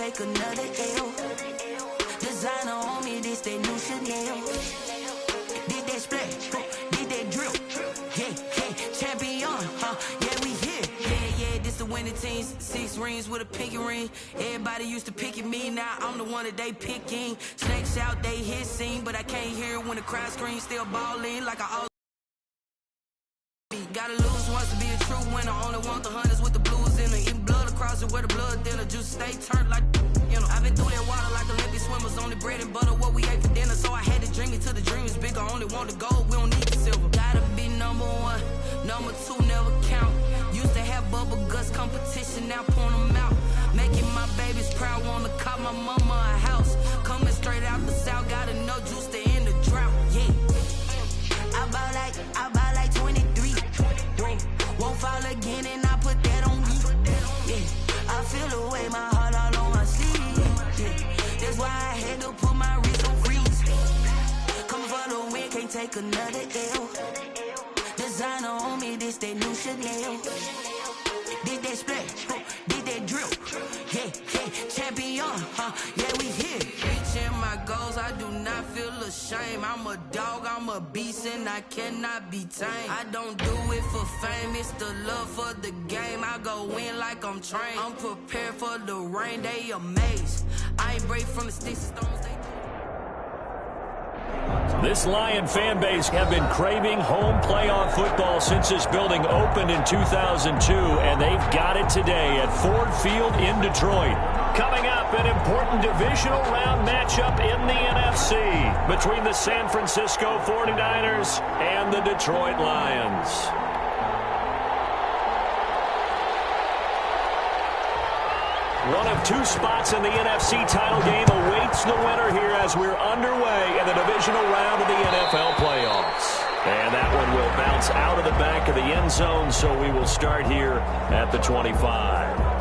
take another L. Designer on me, this that new Chanel. Did that splash, did that drill. Yeah, champion, yeah, we here. Yeah, this the winning teams. 6 rings with a pinky ring. Everybody used to pick at me, now I'm the one that they picking. Snakes out, they hissing, but I can't hear it when the crowd screams. Still balling like I always. Gotta lose once to be a true winner. Only want the hunters with the blues in it. Eating blood across it where the blood dinner. Juice stay turned like, you know. I've been through that water like Olympic swimmers. Only bread and butter what we ate for dinner. So I had to dream it till the dream is bigger. Only want the gold, we don't need the silver. Gotta be number 1, number 2 never count. Used to have bubble guts competition, now point them out. Making my babies proud, wanna cop my mama a house. Coming straight out the south, gotta know juice to end the drought. Yeah, I bought like 23. Won't fall again and I put that on me. Yeah, I feel the way, my heart all on my sleeve. Yeah, that's why I had to put my wrist on freeze. Coming for the win, can't take another L. Designer on me, this that new Chanel. Did that splash, did that drill. Yeah, champion, yeah, we here. Reaching my goals, I do not feel ashamed. I'm a dog, I'm a beast, and I cannot be tamed. I don't do it for fame, it's the love for the game. I go in like I'm trained. I'm prepared for the rain, they amazed. I ain't break from the sticks and stones, they. This Lion fan base have been craving home playoff football since this building opened in 2002, and they've got it today at Ford Field in Detroit. Coming up, an important divisional round matchup in the NFC between the San Francisco 49ers and the Detroit Lions. One of 2 spots in the NFC title game awaits the winner here as we're underway in the divisional round of the NFL playoffs. And that one will bounce out of the back of the end zone, so we will start here at the 25.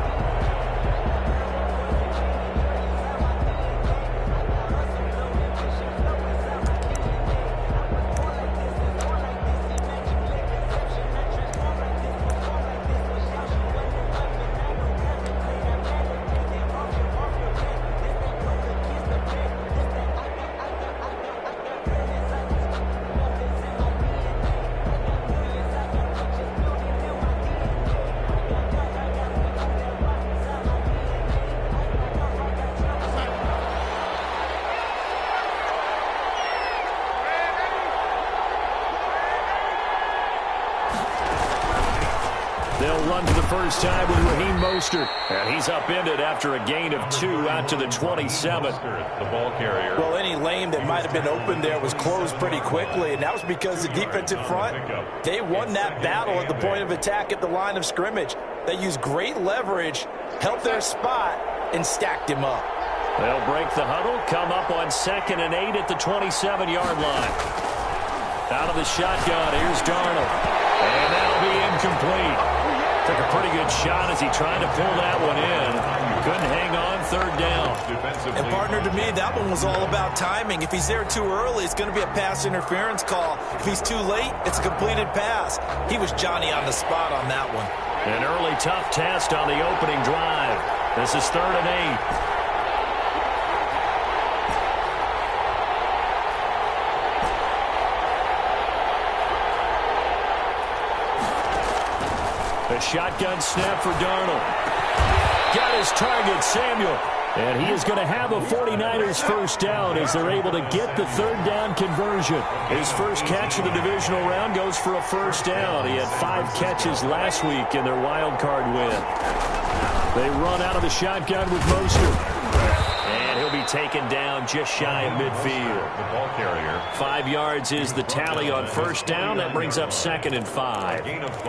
First time with Raheem Mostert, and he's upended after a gain of 2 out to the 27. The ball carrier. Well, any lane that might have been open there was closed pretty quickly, and that was because the defensive front, they won that battle at the point of attack at the line of scrimmage. They used great leverage, held their spot, and stacked him up. They'll break the huddle, come up on 2nd and 8 at the 27-yard line. Out of the shotgun, here's Darnold, and that'll be incomplete. Took a pretty good shot as he tried to pull that one in. Couldn't hang on, 3rd down. And partner, to me, that one was all about timing. If he's there too early, it's going to be a pass interference call. If he's too late, it's a completed pass. He was Johnny on the spot on that one. An early tough test on the opening drive. This is 3rd and 8. A shotgun snap for Darnold. Got his target, Samuel. And he is going to have a 49ers first down as they're able to get the 3rd down conversion. His first catch of the divisional round goes for a first down. He had 5 catches last week in their wild card win. They run out of the shotgun with Mostert. And he'll be taken down just shy of midfield. The ball carrier. 5 yards is the tally on first down. That brings up 2nd and 5.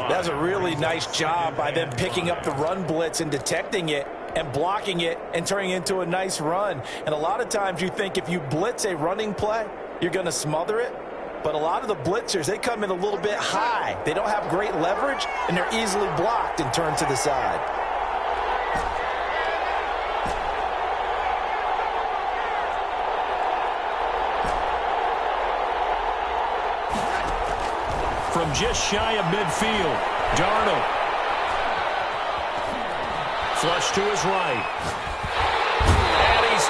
That's a really nice job by them picking up the run blitz and detecting it and blocking it and turning it into a nice run. And a lot of times you think if you blitz a running play, you're going to smother it. But a lot of the blitzers, they come in a little bit high. They don't have great leverage, and they're easily blocked and turned to the side. From just shy of midfield, Darnold. Flush to his right.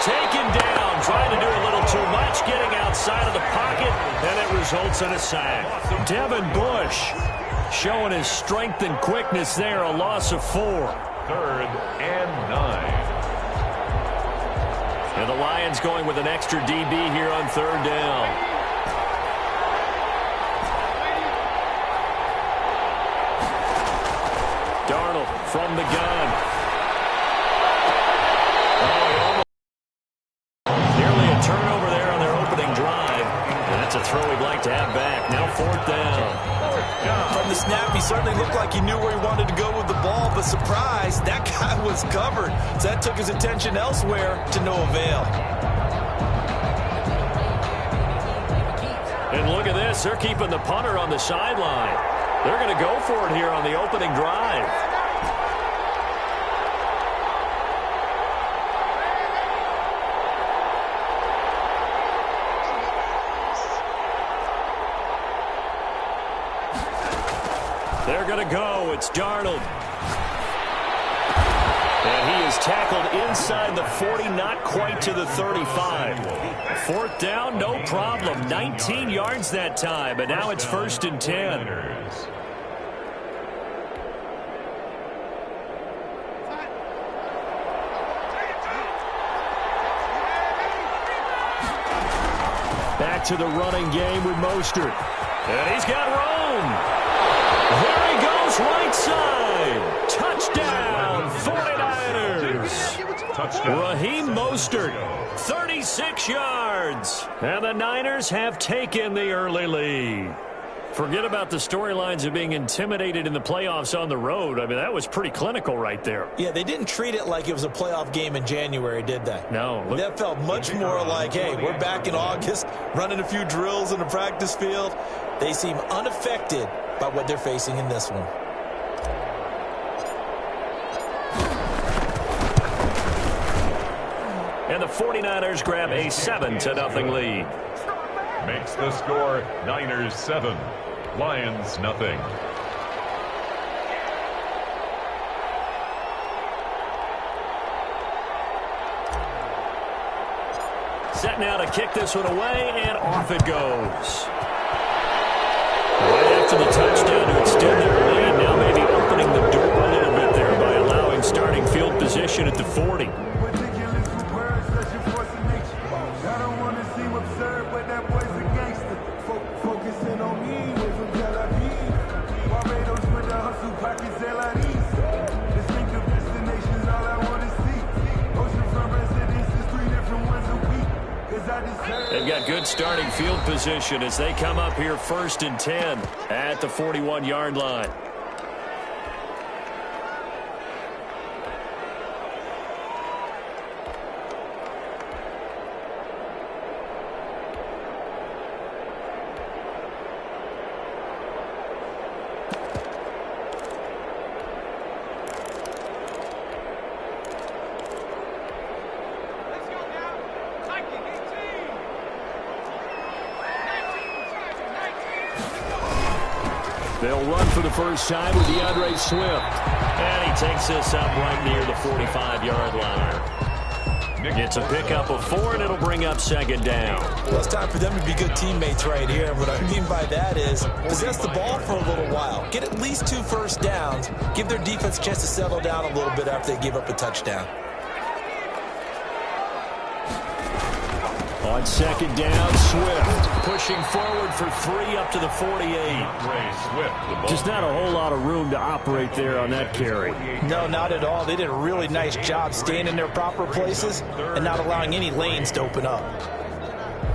taken down, trying to do a little too much, getting outside of the pocket, and it results in a sack. Devin Bush showing his strength and quickness there, a loss of 4. 3rd and 9. And the Lions going with an extra DB here on 3rd down. Darnold from the gun. Nearly a turnover there on their opening drive. And that's a throw he'd like to have back. Now 4th down. From the snap, he certainly looked like he knew where he wanted to go with the ball, but surprise, that guy was covered. So that took his attention elsewhere to no avail. And look at this. They're keeping the punter on the sideline. They're going to go for it here on the opening drive. They're going to go. It's Darnold. And he is tackled inside the 40, not quite to the 35. 4th down, no problem. 19 yards that time, but now it's 1st and 10. Back to the running game with Mostert. And he's got room. There he goes, right side. Touchdown, 49ers. Touchdown. Raheem Mostert, 36 yards. And the Niners have taken the early lead. Forget about the storylines of being intimidated in the playoffs on the road. I mean, that was pretty clinical right there. Yeah, they didn't treat it like it was a playoff game in January, did they? No. That felt much more like, hey, we're back in August, running a few drills in the practice field. They seem unaffected by what they're facing in this one. And the 49ers grab a 7-0 lead. Makes the score Niners 7, Lions nothing. Set now to kick this one away, and off it goes. Right after the touchdown to extend their lead, now maybe opening the door a little bit there by allowing starting field position at the 40. They've got good starting field position as they come up here 1st and 10 at the 41-yard line. They'll run for the first time with DeAndre Swift. And he takes this up right near the 45-yard line. It's a pickup of 4, and it'll bring up 2nd down. Well, it's time for them to be good teammates right here. And what I mean by that is possess the ball for a little while. Get at least 2 first downs. Give their defense a chance to settle down a little bit after they give up a touchdown. On 2nd down, Swift pushing forward for 3 up to the 48. Just not a whole lot of room to operate there on that carry. No, not at all. They did a really nice job staying in their proper places and not allowing any lanes to open up.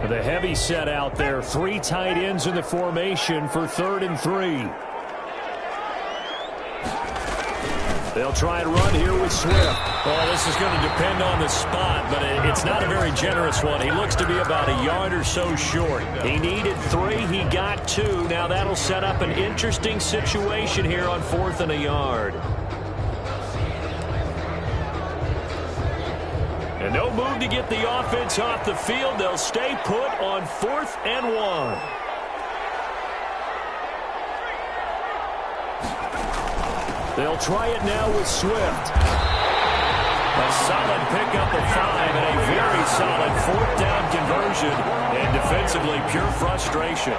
The heavy set out there, 3 tight ends in the formation for 3rd and 3. They'll try and run here with Swift. Well, this is going to depend on the spot, but it's not a very generous one. He looks to be about a yard or so short. He needed 3. He got 2. Now that'll set up an interesting situation here on 4th and a yard. And no move to get the offense off the field. They'll stay put on 4th and 1. They'll try it now with Swift. A solid pickup of 5 and a very solid 4th down conversion. And defensively, pure frustration.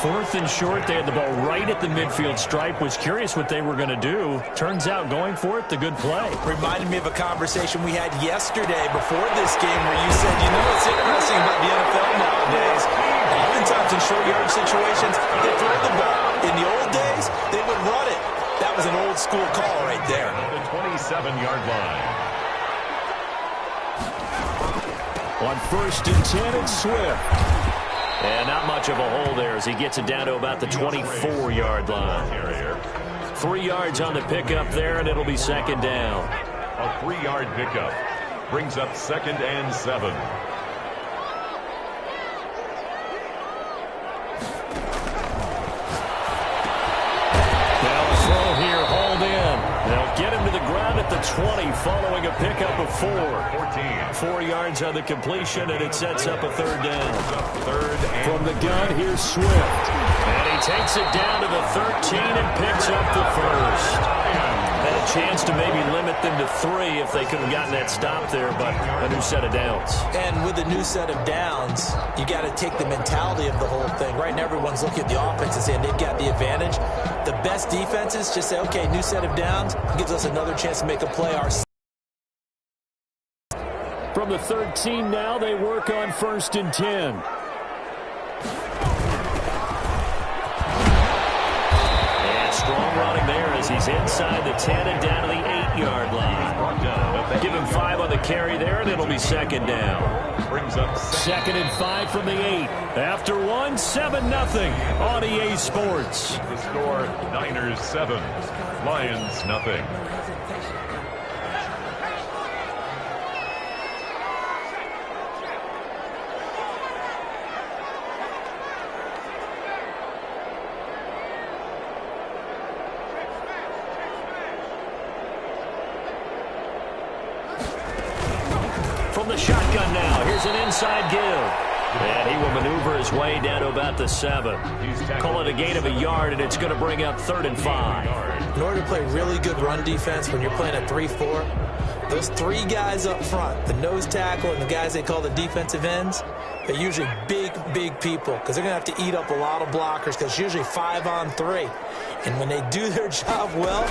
4th and short, they had the ball right at the midfield stripe. Was curious what they were going to do. Turns out going for it, the good play. Reminded me of a conversation we had yesterday before this game where you said, you know what's interesting about the NFL nowadays? Oftentimes in short yard situations, they throw the ball. In the old days, they would run it. That was an old school call right there. The 27-yard line. On 1st and 10, it's Swift. And not much of a hole there as he gets it down to about the 24-yard line. 3 yards on the pickup there, and it'll be 2nd down. A 3-yard pickup brings up 2nd and 7. Now throw here, hauled in. They'll get him to the ground at the 20 following a pickup of 4. 4 yards on the completion, and it sets up a 3rd down. From the gun, here's Swift. And he takes it down to the 13 and picks up the 1st. Had a chance to maybe limit them to 3 if they could have gotten that stop there, but a new set of downs. And with a new set of downs, you got to take the mentality of the whole thing. Right now, everyone's looking at the offense and saying they've got the advantage. The best defenses just say, okay, new set of downs, gives us another chance to make a play ourselves. From the 13 now, they work on 1st and 10. And strong running there as he's inside the 10 and down to the 8-yard line. Give him 5 on the carry there, and it'll be 2nd down. Brings up 2nd and 5 from the 8. After 1, 7-0 on EA Sports. the score, Niners 7, Lions nothing. From the shotgun now, here's an inside give. And he will maneuver his way down to about the 7. Call it a gain of a yard, and it's going to bring up 3rd and 5. In order to play really good run defense when you're playing a 3-4, those 3 guys up front, the nose tackle and the guys they call the defensive ends, they're usually big people because they're going to have to eat up a lot of blockers because it's usually 5-on-3. And when they do their job well,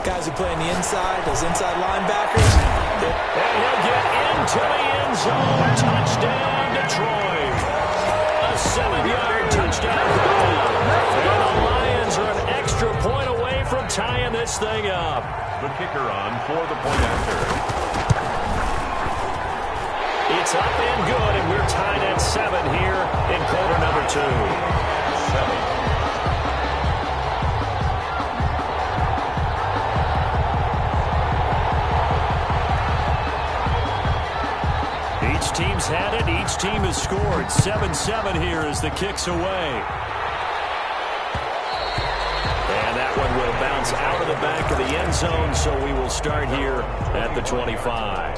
guys who play on the inside, those inside linebackers, and he'll get into the end zone. Touchdown, Detroit. A 7-yard touchdown goal. And the Lions are an extra point away from tying this thing up. The kicker on for the point after. It's up and good, and we're tied at 7 here in quarter number 2. 7. Each team's had it. Each team has scored. 7-7 here as the kick's away. And that one will bounce out of the back of the end zone, so we will start here at the 25.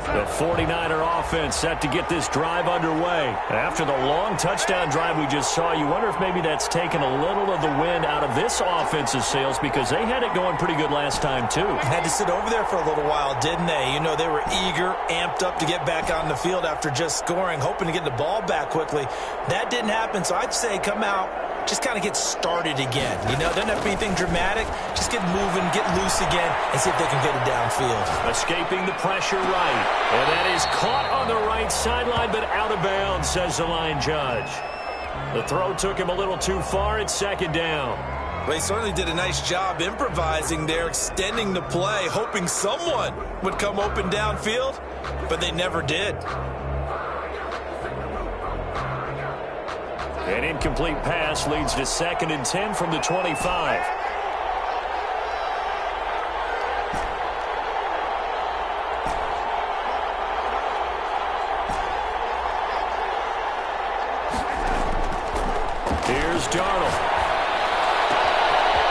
The 49er offense set to get this drive underway. After the long touchdown drive we just saw, you wonder if maybe that's taken a little of the wind out of this offense's sails because they had it going pretty good last time, too. Had to sit over there for a little while, didn't they? You know, they were eager, amped up to get back on the field after just scoring, hoping to get the ball back quickly. That didn't happen, so I'd say come out, just kind of get started again. You know, doesn't have to be anything dramatic. Just get moving, get loose again, and see if they can get it downfield. Escaping the pressure right. And that is caught on the right sideline, but out of bounds, says the line judge. The throw took him a little too far. It's 2nd down. Well, he certainly did a nice job improvising there, extending the play, hoping someone would come open downfield, but they never did. An incomplete pass leads to 2nd and 10 from the 25. Here's Darnold.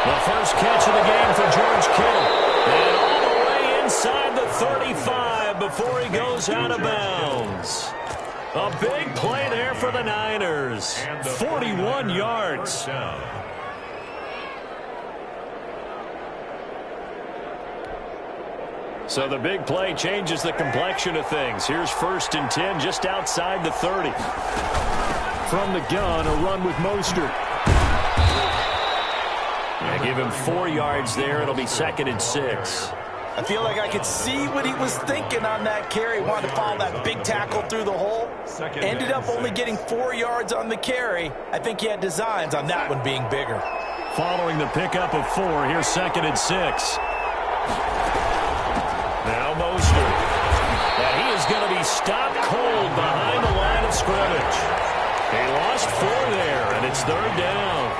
The first catch of the game for George Kittle. And all the way inside the 35 before he goes out of bounds. A big play there for the Niners. 41 yards. So the big play changes the complexion of things. Here's 1st and 10 just outside the 30. From the gun, a run with Mostert. Yeah, give him 4 yards there. It'll be 2nd and 6. I feel like I could see what he was thinking on that carry. Wanted to follow that big tackle through the hole. Ended up only getting 4 yards on the carry. I think he had designs on that one being bigger. Following the pickup of 4, here's 2nd and 6. Now Mostert. And he is going to be stopped cold behind the line of scrimmage. He lost 4 there, and it's 3rd down.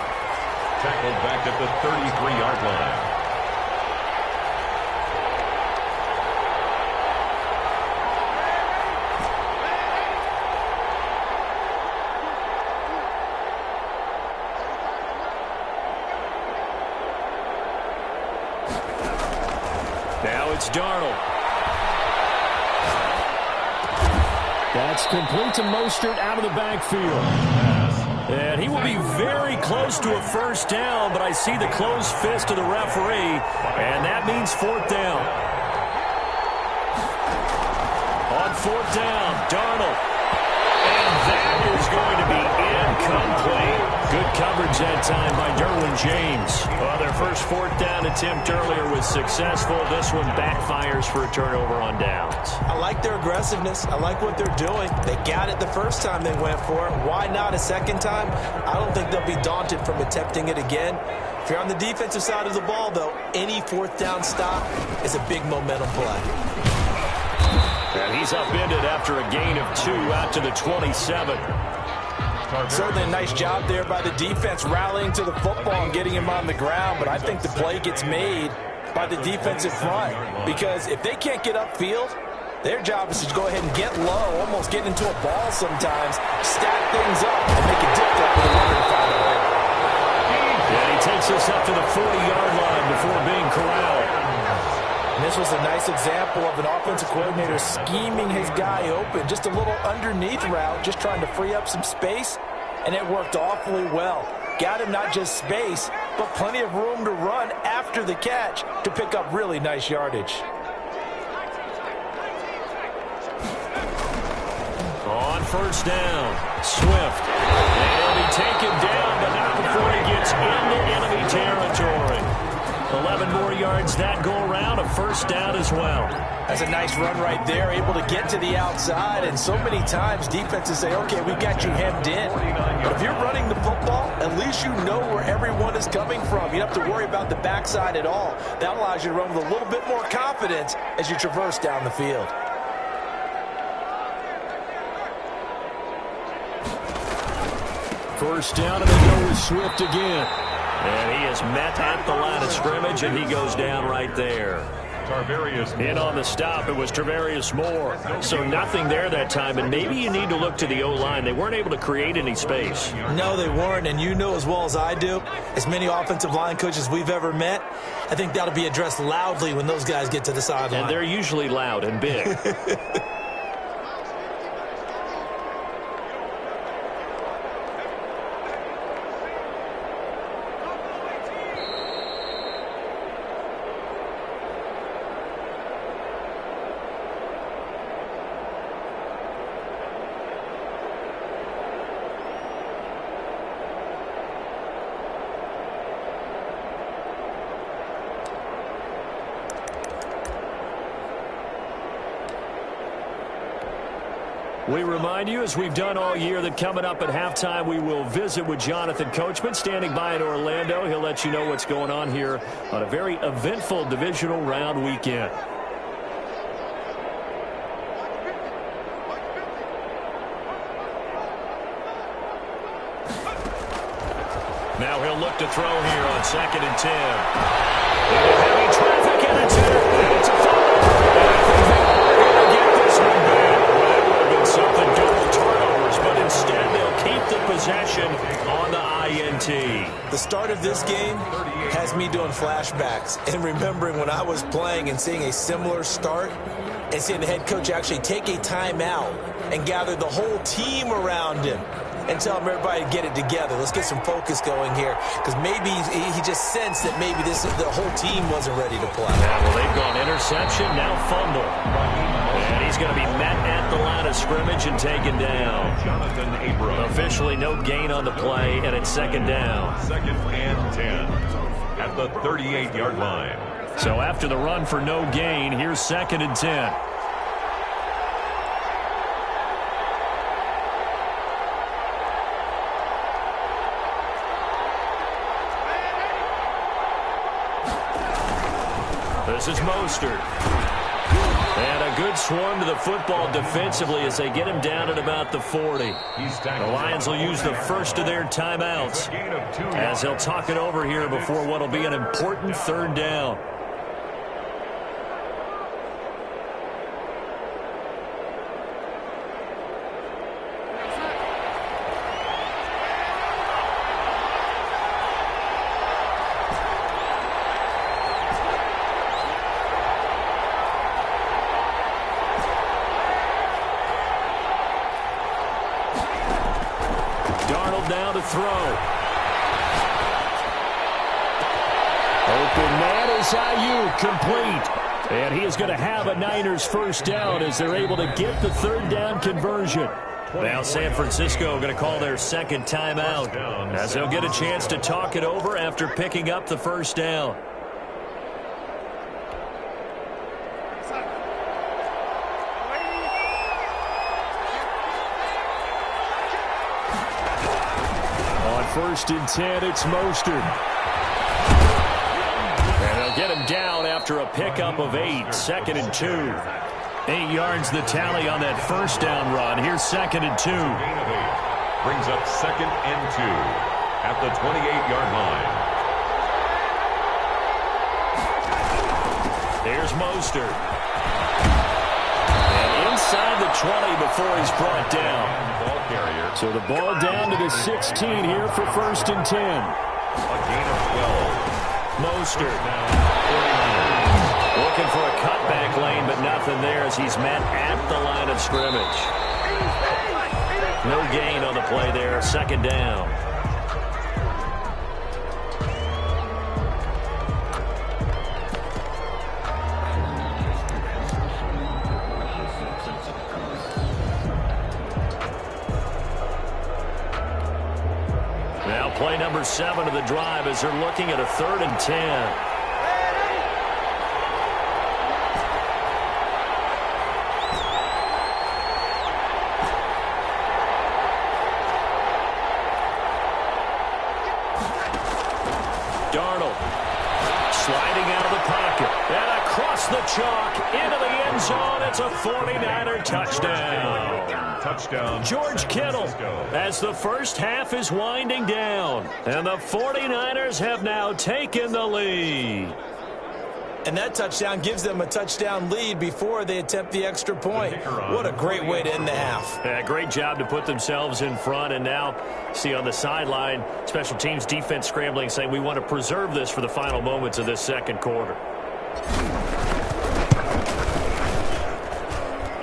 Tackled back at the 33-yard line. Now it's Darnold. That's complete to Mostert out of the backfield. And he will be very close to a 1st down, but I see the closed fist of the referee, and that means 4th down. On 4th down, Darnold. And that is going to be incomplete. Good coverage that time by Derwin James. Well, their first 4th down attempt earlier was successful. This one backfires for a turnover on downs. I like their aggressiveness. I like what they're doing. They got it the first time they went for it. Why not a second time? I don't think they'll be daunted from attempting it again. If you're on the defensive side of the ball, though, any 4th down stop is a big momentum play. And he's upended after a gain of 2 out to the 27. Certainly a nice job there by the defense rallying to the football and getting him on the ground, but I think the play gets made by the defensive front because if they can't get upfield, their job is to go ahead and get low, almost get into a ball sometimes, stack things up, and make it difficult for the runner to find a way. And he takes us up to the 40-yard line before being corralled. And this was a nice example of an offensive coordinator scheming his guy open. Just a little underneath route, just trying to free up some space, and it worked awfully well. Got him not just space, but plenty of room to run after the catch to pick up really nice yardage. On 1st down, Swift. And he'll be taken down, but not before he gets into enemy territory. 11 more yards that go around, a 1st down as well. That's a nice run right there, able to get to the outside. And so many times defenses say, okay, we've got you hemmed in. But if you're running the football, at least you know where everyone is coming from. You don't have to worry about the backside at all. That allows you to run with a little bit more confidence as you traverse down the field. First down, and they go with Swift again. And he is met at the line of scrimmage, and he goes down right there. In on the stop, it was Tarvarius Moore. So nothing there that time, and maybe you need to look to the O-line. They weren't able to create any space. No, they weren't, and you know as well as I do, as many offensive line coaches we've ever met, I think that'll be addressed loudly when those guys get to the sideline. And they're usually loud and big. We remind you, as we've done all year, that coming up at halftime, we will visit with Jonathan Coachman, standing by in Orlando. He'll let you know what's going on here on a very eventful divisional round weekend. Now he'll look to throw here on 2nd and 10. Heavy traffic, and it's in. It's a fumble. And I think they are going to get this one back. Well, that would have been something, double turnovers, but instead they'll keep the possession on the INT. The start of this game has me doing flashbacks and remembering when I was playing and seeing a similar start and seeing the head coach actually take a timeout and gather the whole team around him and tell him everybody to get it together. Let's get some focus going here, because maybe he just sensed that maybe the whole team wasn't ready to play. Yeah, well, they've gone interception, now fumble. And he's going to be met at the line of scrimmage and taken down. Jonathan Abrams. Officially no gain on the play, and it's second down. 2nd and 10 at the 38-yard line. So after the run for no gain, here's 2nd and 10. This is Mostert. And a good swarm to the football defensively as they get him down at about the 40. The Lions will use the first of their timeouts as they'll talk it over here before what will be an important 3rd down. Now to throw. Open man is Ayuk, complete. And he is going to have a Niners first down as they're able to get the 3rd down conversion. Now San Francisco going to call their 2nd timeout as they'll get a chance to talk it over after picking up the first down. First and 10, it's Mostert. And they'll get him down after a pickup of 8. 2nd and 2. 8 yards the tally on that first down run. Here's 2nd and 2. Brings up 2nd and 2 at the 28-yard line. There's Mostert. And inside the 20 before he's brought down. So the ball down to the 16 here for 1st and 10. A gain of 12. Mostert looking for a cutback lane, but nothing there as he's met at the line of scrimmage. No gain on the play there. 2nd down. Play number 7 of the drive as they're looking at a 3rd and 10. Darnold sliding out of the pocket and across the chalk into the end zone. It's a 49er touchdown. Touchdown. George Kittle as the first half is winding down. And the 49ers have now taken the lead. And that touchdown gives them a touchdown lead before they attempt the extra point. What a great way to end the half. Yeah, great job to put themselves in front. And now, see on the sideline, special teams defense scrambling, saying we want to preserve this for the final moments of this 2nd quarter.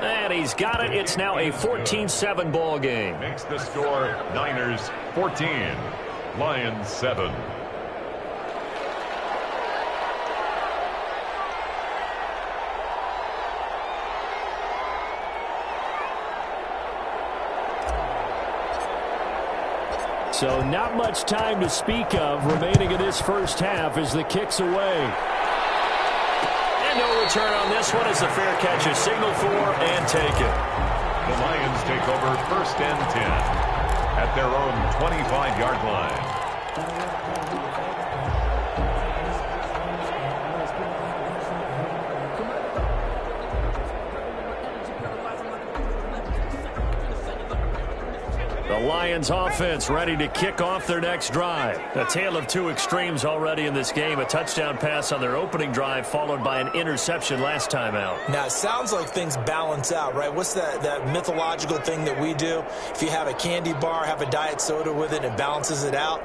And he's got it. It's now a 14-7 ball game. Makes the score Niners 14, Lions 7. So not much time to speak of remaining in this first half as the kick's away. And no return on this one as the fair catch is signaled for and taken. The Lions take over 1st and 10 at their own 25-yard line. The Lions offense ready to kick off their next drive. A tale of two extremes already in this game. A touchdown pass on their opening drive followed by an interception last time out. Now, it sounds like things balance out, right? What's that mythological thing that we do? If you have a candy bar, have a diet soda with it, it balances it out.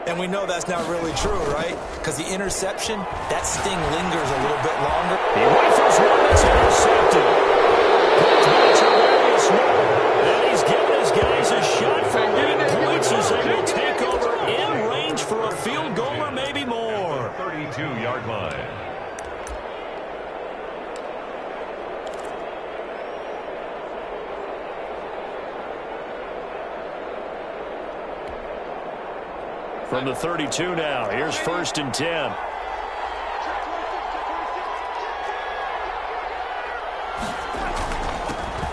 And we know that's not really true, right? Because the interception, that sting lingers a little bit longer. He rifles one that's intercepted. And he's giving his guys a shot for 8 points as they will take over in range for a field goal or maybe more. 32-yard line. From the 32 now, here's 1st and 10.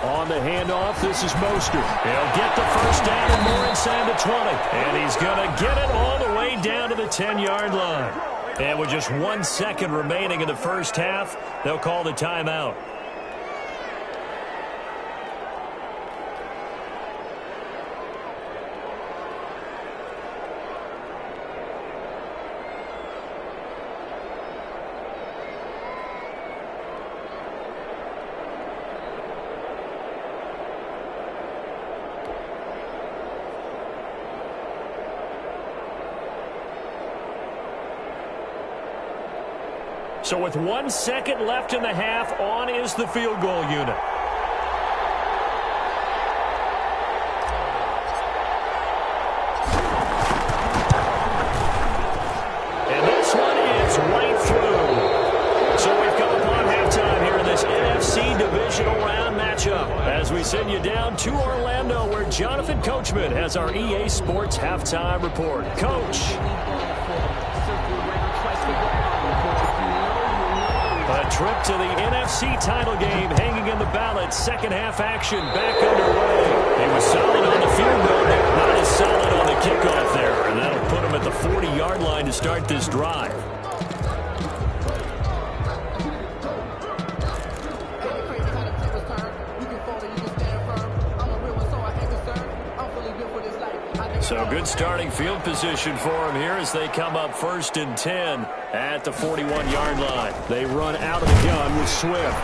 On the handoff, this is Mostert. He'll get the first down and more inside the 20. And he's going to get it all the way down to the 10-yard line. And with just 1 second remaining in the first half, they'll call the timeout. So with 1 second left in the half, on is the field goal unit. And this one is right through. So we've come upon halftime here in this NFC divisional round matchup as we send you down to Orlando where Jonathan Coachman has our EA Sports halftime report. Coach. A trip to the NFC title game hanging in the balance. Second half action back underway. He was solid on the field goal, not as solid on the kickoff there. And that'll put him at the 40-yard line to start this drive. So good starting field position for him here as they come up 1st and 10 at the 41-yard line. They run out of the gun with Swift.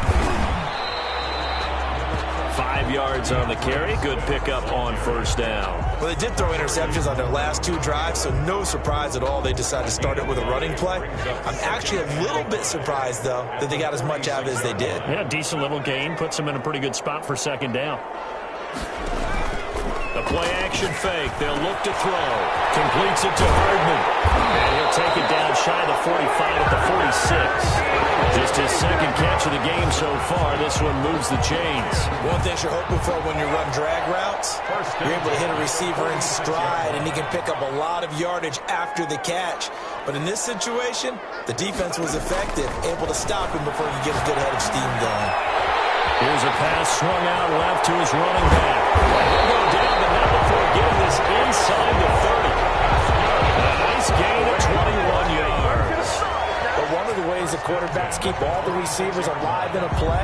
5 yards on the carry. Good pickup on 1st down. Well, they did throw interceptions on their last 2 drives, so no surprise at all they decided to start it with a running play. I'm actually a little bit surprised, though, that they got as much out of it as they did. Yeah, decent little gain. Puts them in a pretty good spot for 2nd down. The play-action fake. They'll look to throw. Completes it to Hardman. And he'll take it down shy of the 45 at the 46. Just his 2nd catch of the game so far. This one moves the chains. One thing you're hoping for when you run drag routes, you're able to hit a receiver in stride, and he can pick up a lot of yardage after the catch. But in this situation, the defense was effective, able to stop him before he get a good head of steam going. Here's a pass swung out left to his running back. He'll go down, but not before getting this inside the 30. A nice gain of 21 yards. But one of the ways the quarterbacks keep all the receivers alive in a play,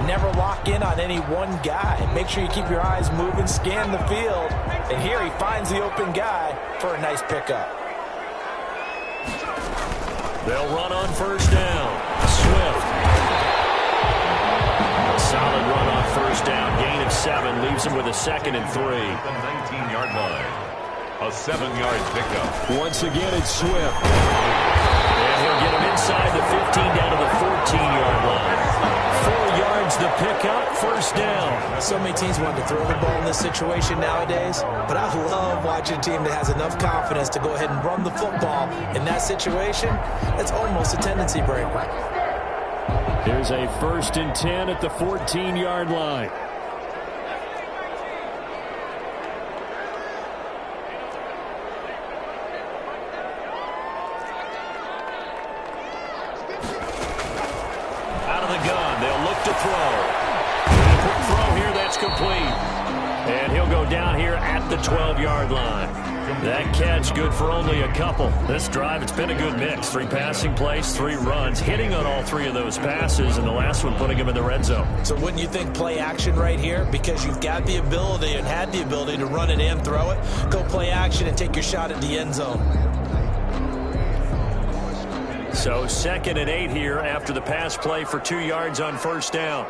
never lock in on any one guy. Make sure you keep your eyes moving, scan the field. And here he finds the open guy for a nice pickup. They'll run on 1st down. Swift. Solid run on 1st down. Gain of 7 leaves him with a 2nd and 3. The 19-yard line. A 7-yard pickup. Once again, it's Swift. And he'll get him inside the 15 down to the 14-yard line. 4 yards to pick up. 1st down. So many teams want to throw the ball in this situation nowadays, but I love watching a team that has enough confidence to go ahead and run the football. In that situation, it's almost a tendency breaker. Here's a 1st and 10 at the 14-yard line. Out of the gun, they'll look to throw. Quick throw here, that's complete. And he'll go down here at the 12-yard line. That catch good for only a couple. This drive, it's been a good mix. 3 passing plays, 3 runs, hitting on all 3 of those passes, and the last one putting him in the red zone. So wouldn't you think play action right here? Because you've got the ability and had the ability to run it and throw it. Go play action and take your shot at the end zone. So 2nd and 8 here after the pass play for 2 yards on first down.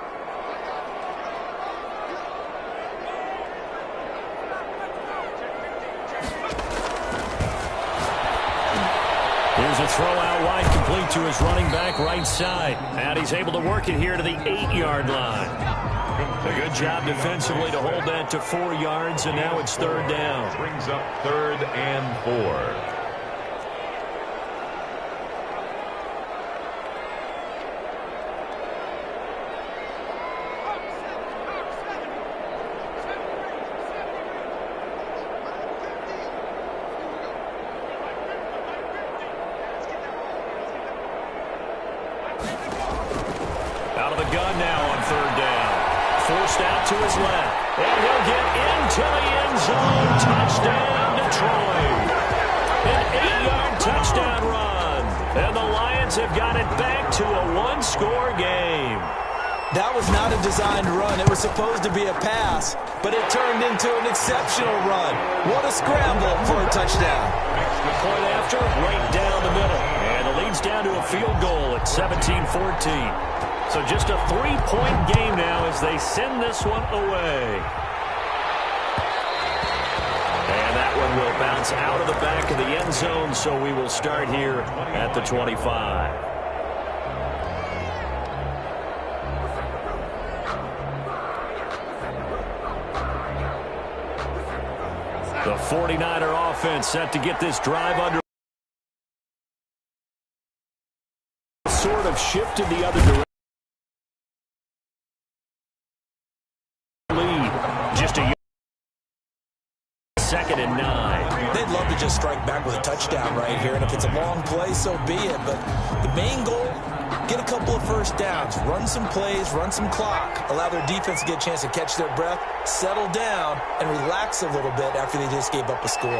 Here's a throw out wide, complete to his running back right side. And he's able to work it here to the 8-yard line. A good job defensively to hold that to 4 yards, and now it's 3rd down. Brings up 3rd and 4. Out of the gun now on 3rd down. Forced out to his left. And he'll get into the end zone. Touchdown, Detroit. An 8-yard touchdown run. And the Lions have got it back to a 1-score game. That was not a designed run. It was supposed to be a pass, but it turned into an exceptional run. What a scramble for a touchdown. Point after, right down the middle. And it leads down to a field goal at 17-14. So just a 3-point game now as they send this one away. And that one will bounce out of the back of the end zone, so we will start here at the 25. The 49er offense set to get this drive under. Sort of shifted the other direction. Just a 2nd and 9. They'd love to just strike back with a touchdown right here, and if it's a long play, so be it. But the main goal, get a couple of first downs, run some plays, run some clock, allow their defense to get a chance to catch their breath, settle down, and relax a little bit after they just gave up a score.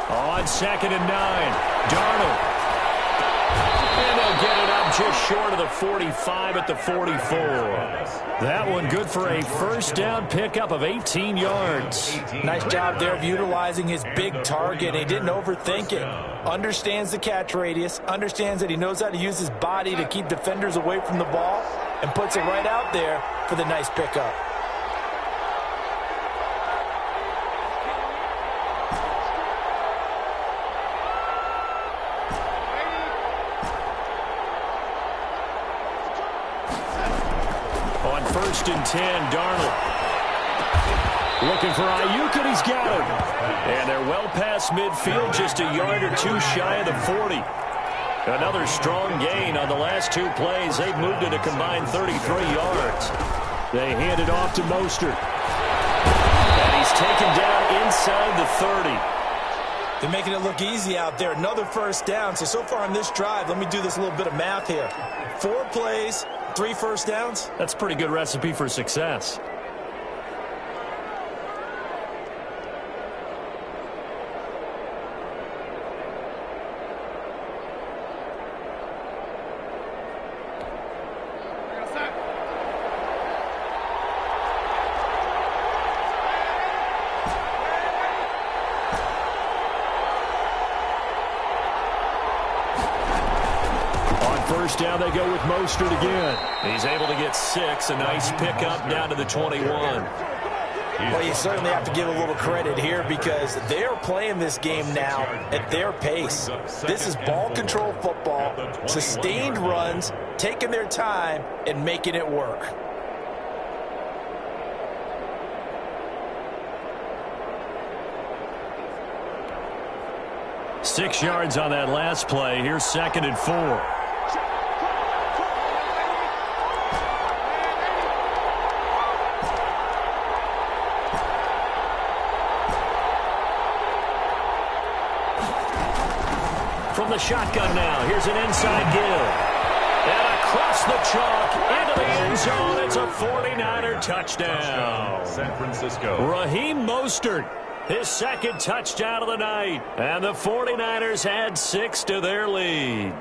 On 2nd and 9, Darnold. And they'll get it up just short of the 45 at the 44. That one good for a first down pickup of 18 yards. Nice job there of utilizing his big target. He didn't overthink it. Understands the catch radius, understands that he knows how to use his body to keep defenders away from the ball, and puts it right out there for the nice pickup. On 1st and 10, Darnold. Looking for Ayuk, and he's got him. And they're well past midfield, just a yard or 2 shy of the 40. Another strong gain on the last 2 plays. They've moved it a combined 33 yards. They hand it off to Mostert. And he's taken down inside the 30. They're making it look easy out there. Another first down. So far on this drive, let me do this little bit of math here. 4 plays, 3 first downs. That's a pretty good recipe for success. First down, they go with Mostert again. He's able to get 6, a nice pickup down to the 21. Well, you certainly have to give a little credit here because they're playing this game now at their pace. This is ball control football, sustained runs, taking their time and making it work. Six yards on that last play. Here's 2nd and 4. From the shotgun now, here's an inside give. And across the chalk into the end end zone. It's a 49er touchdown. San Francisco. Raheem Mostert, his second touchdown of the night. And the 49ers add 6 to their lead.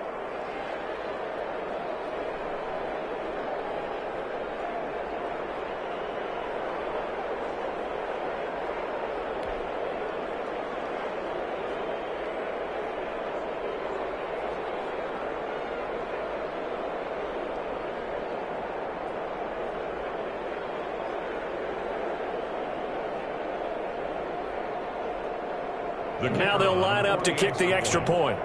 Now they'll line up to kick the extra point.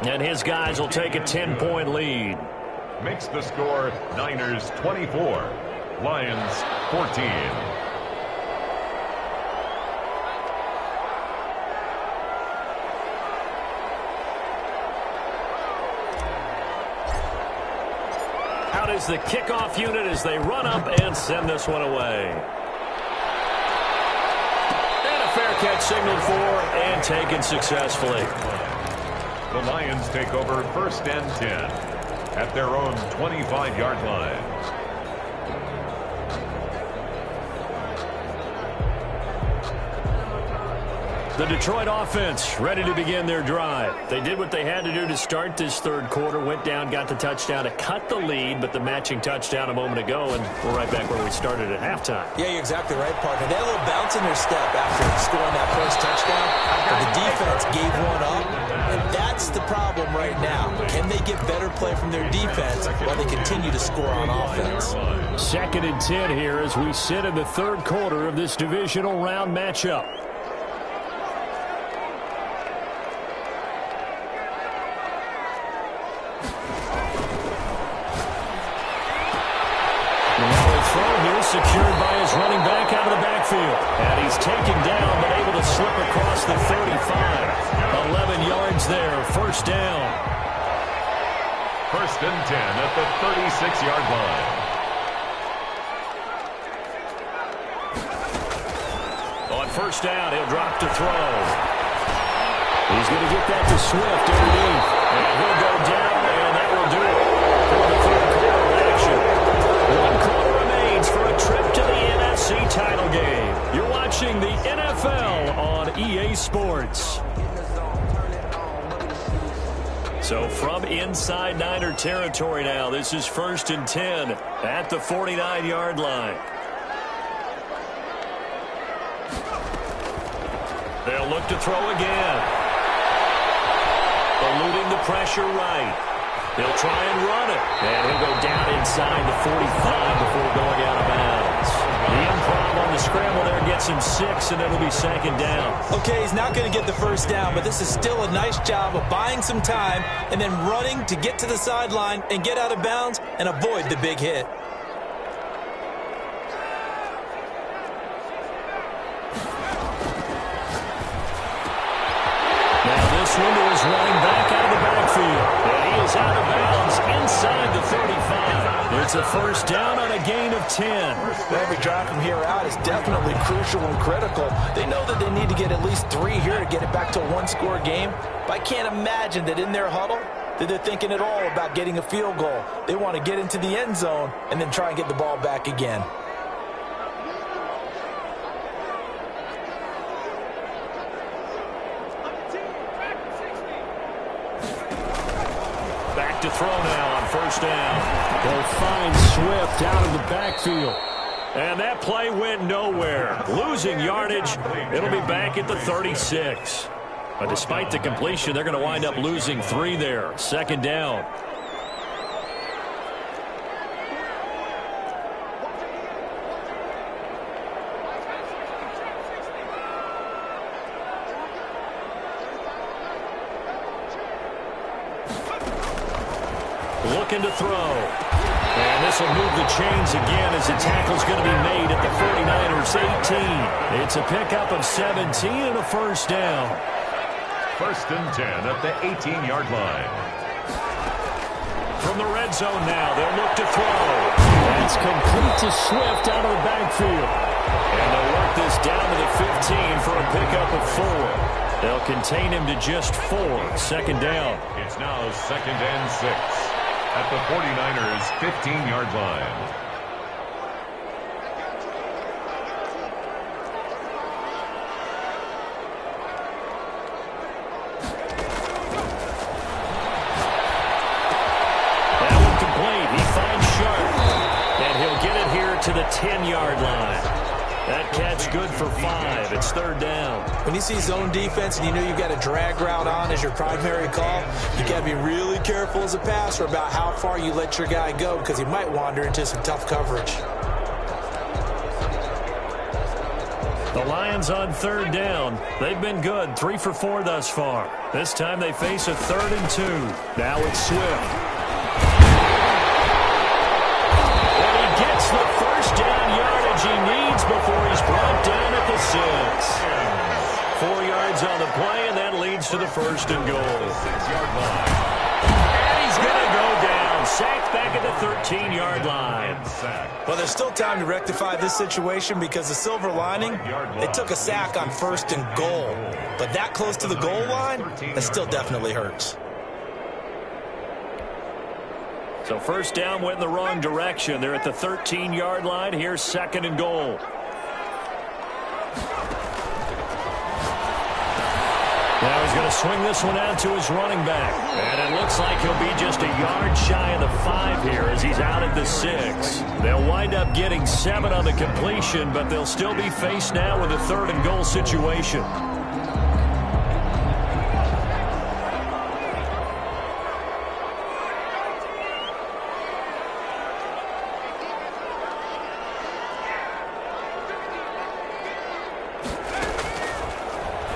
And his guys will take a 10-point lead. Makes the score Niners 24, Lions 14. Out is the kickoff unit as they run up and send this one away. And a fair catch signaled for and taken successfully. The Lions take over 1st and 10 at their own 25-yard line. The Detroit offense ready to begin their drive. They did what they had to do to start this third quarter, went down, got the touchdown to cut the lead, but the matching touchdown a moment ago, and we're right back where we started at halftime. Yeah, you're exactly right, Parker. They had a little bounce in their step after scoring that first touchdown, but the defense gave one up, and that's the problem right now. Can they get better play from their defense while they continue to score on offense? 2nd and 10 here as we sit in the third quarter of this divisional round matchup. Secured by his running back out of the backfield. And he's taken down, but able to slip across the 35. 11 yards there, 1st down. 1st and 10 at the 36-yard line. On 1st down, he'll drop to throw. He's going to get that to Swift underneath. And he'll go down, and that will do it for the third quarter of action. 1 quarter remains for a trip to the NFC title game. You're watching the NFL on EA Sports. So from inside Niner territory now, this is 1st and 10 at the 49-yard line. They'll look to throw again. Eluding the pressure right. He'll try and run it. And he'll go down inside the 45 before going out of bounds. The improv on the scramble there gets him 6, and it'll be 2nd down. Okay, he's not going to get the 1st down, but this is still a nice job of buying some time and then running to get to the sideline and get out of bounds and avoid the big hit. Now this one is running back out of the backfield. And he is out of bounds inside the 35. It's a 1st down on a gain of 10. Every drive from here out is definitely crucial and critical. They know that they need to get at least 3 here to get it back to a 1-score game. But I can't imagine that in their huddle that they're thinking at all about getting a field goal. They want to get into the end zone and then try and get the ball back again. Back to throw now on 1st down. They'll find Swift out of the backfield. And that play went nowhere. Losing yardage. It'll be back at the 36. But despite the completion, they're going to wind up losing 3 there. 2nd down. Looking to throw. And this will move the chains again as the tackle's going to be made at the 49ers 18. It's a pickup of 17 and a 1st down. 1st and 10 at the 18-yard line. From the red zone now, they'll look to throw. That's complete to Swift out of the backfield. And they'll work this down to the 15 for a pickup of 4. They'll contain him to just 4. Second down. It's now 2nd and 6 at the 49ers' 15-yard line. That one complete. He finds Sharp, and he'll get it here to the 10-yard line. That catch good for 5. It's 3rd down. When you see zone defense and you know you've got a drag route on as your primary call, you got to be really careful as a passer about how far you let your guy go because he might wander into some tough coverage. The Lions on 3rd down. They've been good, 3 for 4 thus far. This time they face a 3rd and 2. Now it's Swift. And he gets the first down yardage he needs before he's brought down at the 6. 4 yards on the play, and that leads to the 1st and goal. 6-yard line. And he's going to go down. Sacked back at the 13-yard line. Well, there's still time to rectify this situation because the silver lining, they took a sack on 1st and goal. But that close to the goal line, that still definitely hurts. So 1st down went in the wrong direction. They're at the 13-yard line. Here's 2nd and goal. Now he's going to swing this one out to his running back. And it looks like he'll be just a yard shy of the 5 here as he's out at the 6. They'll wind up getting 7 on the completion, but they'll still be faced now with a 3rd and goal situation.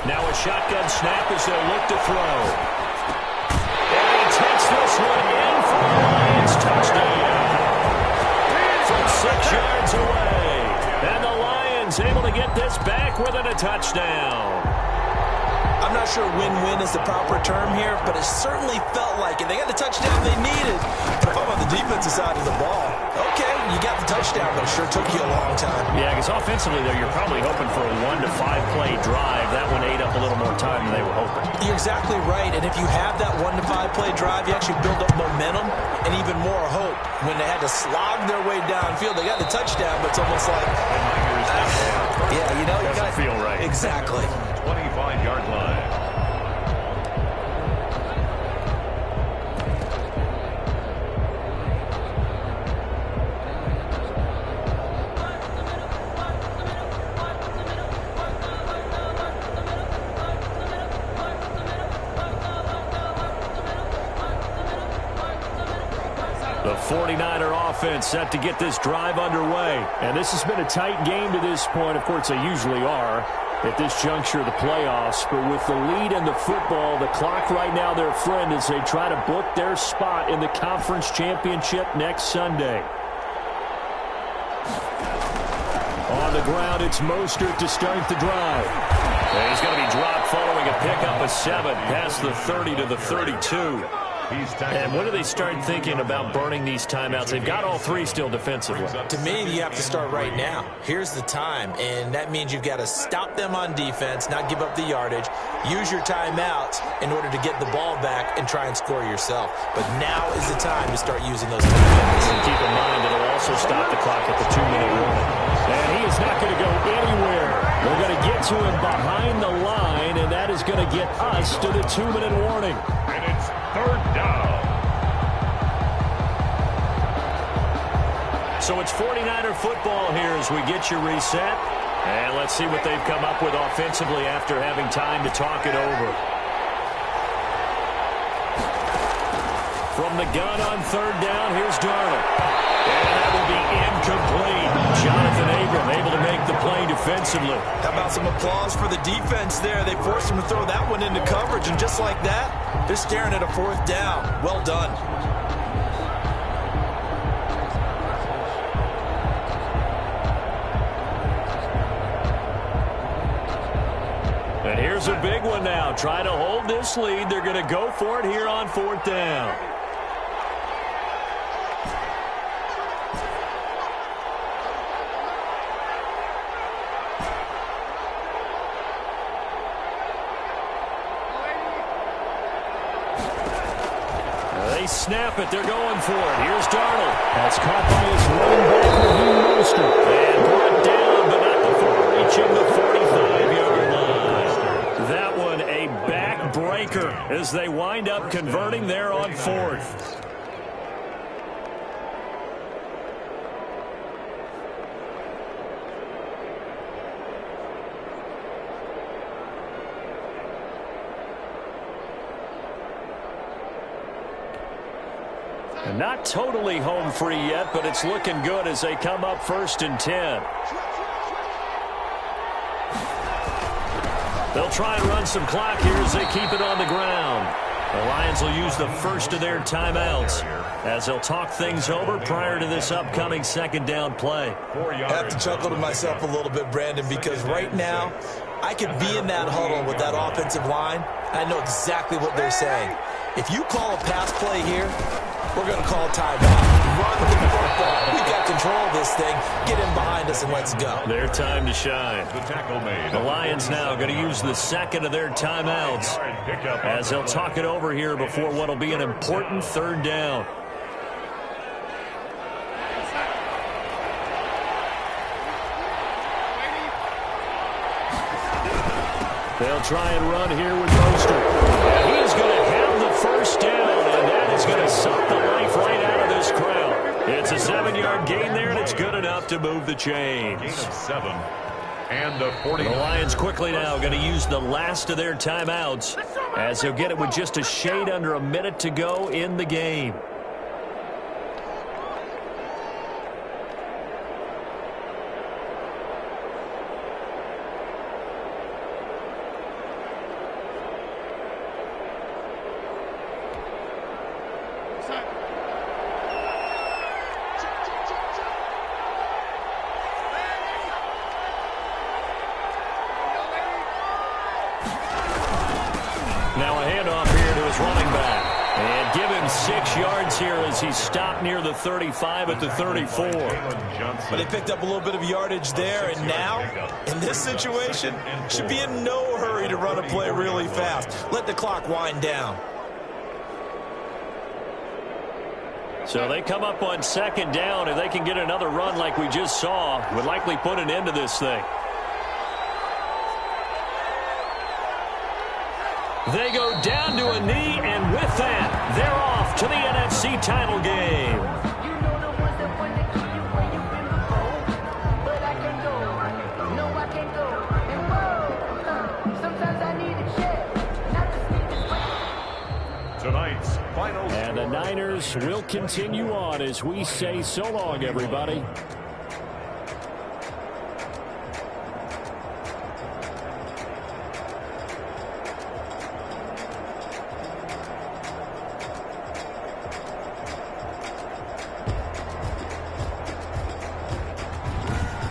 Now a shotgun snap as they'll look to throw. And he takes this one in for the Lions touchdown. From 6 yards away. And the Lions able to get this back within a touchdown. I'm not sure win-win is the proper term here, but it certainly felt like it. They got the touchdown they needed. But if I'm on the defensive side of the ball, okay, you got the touchdown, but it sure took you a long time. Yeah, because offensively, though, you're probably hoping for a 1 to 5 play drive. That one ate up a little more time than they were hoping. You're exactly right, and if you have that 1 to 5 play drive, you actually build up momentum and even more hope. When they had to slog their way downfield, they got the touchdown, but it's almost like, yeah, you know, you doesn't feel right. Exactly. 25-yard line. The 49er offense set to get this drive underway. And this has been a tight game to this point. Of course, they usually are at this juncture of the playoffs. But with the lead in the football, the clock right now their friend as they try to book their spot in the conference championship next Sunday. On the ground, it's Mostert to start the drive. And he's going to be dropped following a pickup of 7 past the 30 to the 32. And when do they start thinking about burning these timeouts? They've got all 3 still defensively. To me, you have to start right now. Here's the time, and that means you've got to stop them on defense, not give up the yardage, use your timeouts in order to get the ball back and try and score yourself. But now is the time to start using those timeouts. And keep in mind that it'll also stop the clock at the 2-minute warning. And he is not going to go anywhere. We're going to get to him behind the line, and that is going to get us to the 2-minute warning. And it's 3rd down. So it's 49er football here as we get you reset. And let's see what they've come up with offensively after having time to talk it over. From the gun on 3rd down, here's Darnold. And that will be incomplete. Jonathan Abram able to make the play defensively. How about some applause for the defense there? They forced him to throw that one into coverage, and just like that, they're staring at a 4th down. Well done. And here's a big one now. Trying to hold this lead. They're going to go for it here on 4th down. They snap it. They're going for it. Here's Darnold. That's caught by his running back, Raheem Mostert. And brought down, but not before reaching the 45-yard line. That one a backbreaker as they wind up converting there on 4th. And not totally home free yet, but it's looking good as they come up 1st and 10. They'll try and run some clock here as they keep it on the ground. The Lions will use the first of their timeouts as they'll talk things over prior to this upcoming 2nd down play. I have to chuckle to myself a little bit, Brandon, because right now I could be in that huddle with that offensive line. I know exactly what they're saying. If you call a pass play here, we're going to call a timeout. Run the football. We've got control of this thing. Get in behind us and let's go. Their time to shine. The tackle made. The Lions now going to use the 2nd of their timeouts as they'll talk it over here before what will be an important 3rd down. They'll try and run here with Mostert. And he's going to have the 1st down, and that is going to suck the life right out of this crowd. It's a 7-yard gain there, and it's good enough to move the chains. Gain of 7. And the 40. The Lions quickly now going to use the last of their timeouts as they'll get it with just a shade under a minute to go in the game. Now a handoff here to his running back. And give him 6 yards here as he stopped near the 35 at the 34. But they picked up a little bit of yardage there, and now, in this situation, should be in no hurry to run a play really fast. Let the clock wind down. So they come up on 2nd down, and they can get another run like we just saw. Would likely put an end to this thing. They go down to a knee, and with that, they're off to the NFC title game. You know the ones that want to keep you where you've been before. But I can't go. No, I can't go. And whoa, sometimes I need a check. Not just need to Tonight's final. And the Niners will continue on as we say so long, everybody.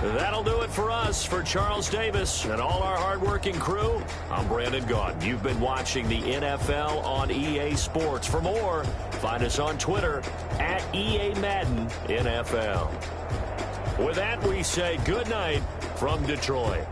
That'll do it for us. For Charles Davis and all our hardworking crew, I'm Brandon Gaudin. You've been watching the NFL on EA Sports. For more, find us on Twitter at EA Madden NFL. With that, we say good night from Detroit.